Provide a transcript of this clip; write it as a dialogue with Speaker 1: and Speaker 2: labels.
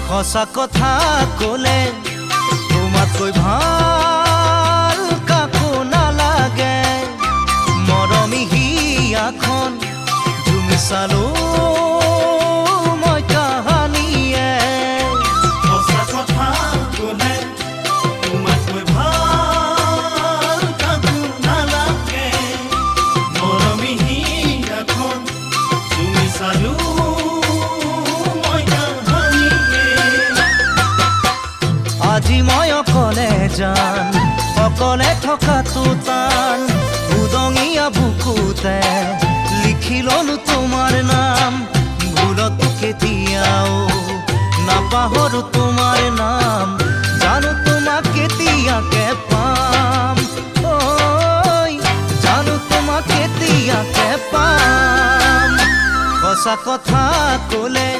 Speaker 1: সঁচা কথা ক'লে তোমাতকৈ ভাল কাকো নালাগে মৰমী হিয়াখন জুমি চালো মই কাহানিয়ে
Speaker 2: সঁচা কথা ক'লে তোমাতকৈ ভাল কাকো নালাগে মৰমী হিয়াখন জুমি চালো
Speaker 1: আজি মই অকলে যান অকলে থকাটো টান উদঙীয়া বুকুতে লিখি ললো তোমাৰ নাম ভুলতো কেতিয়াও নাপাহৰো তোমাৰ নাম জানো তোমাক কেতিয়াকে পাম ঐ জানো তোমাক কেতিয়াকে পাম সঁচা কথা ক'লে